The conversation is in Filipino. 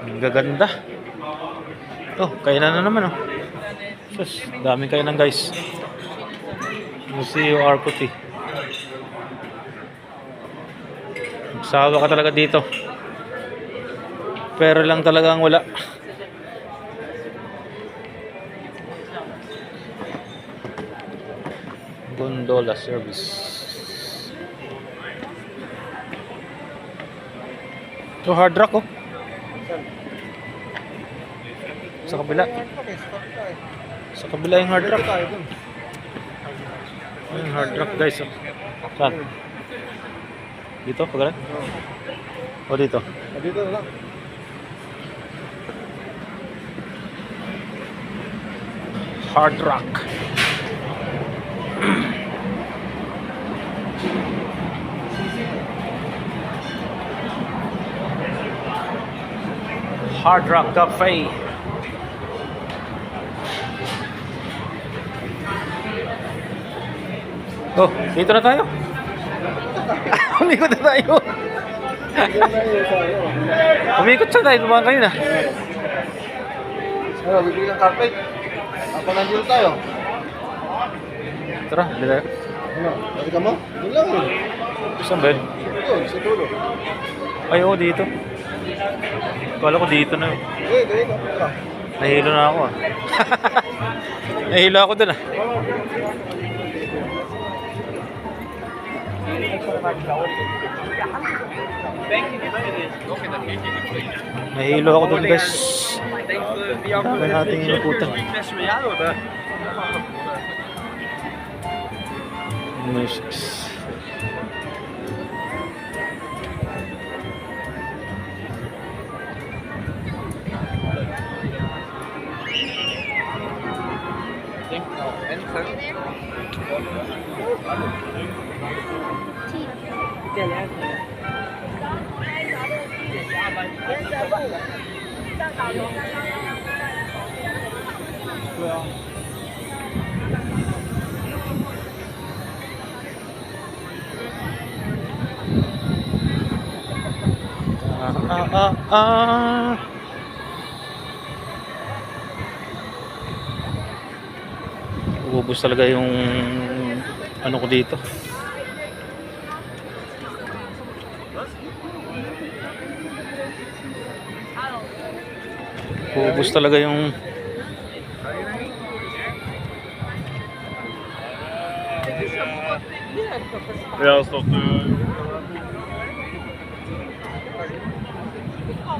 Ang gaganda. Oh, kainan na naman oh. Sus, daming kainan guys. Museo Arcoti. Magsawa ka talaga dito. Pero lang talagang wala. Gondola service. Ito hard rock oh. Sa kabila. Sa kabila yung hard rock. Yung hard rock guys oh. Saan? Dito? Pagkalan? O dito? Dito na lang. Hard rock. Hard Rock Cafe. Oh, dito na tayo. Umikot na tayo. Umikot siya tayo. Tumahan kayo na. Ano, bibili ng carpet. Ako nandito tayo. Tara, hindi tayo. Ano, balik ka mo? Doon lang yun. Saan ba yun? Doon, sa dulo. Ay, oo, dito. Kala ko dito na. Dito. Nahilo na ako ah. Nahilo ako dun ah. Nahilo ako dun guys. Kaya natin inuputan. Musics. Ubus talaga yung ano ko dito. Ubus talaga yung Ja, stått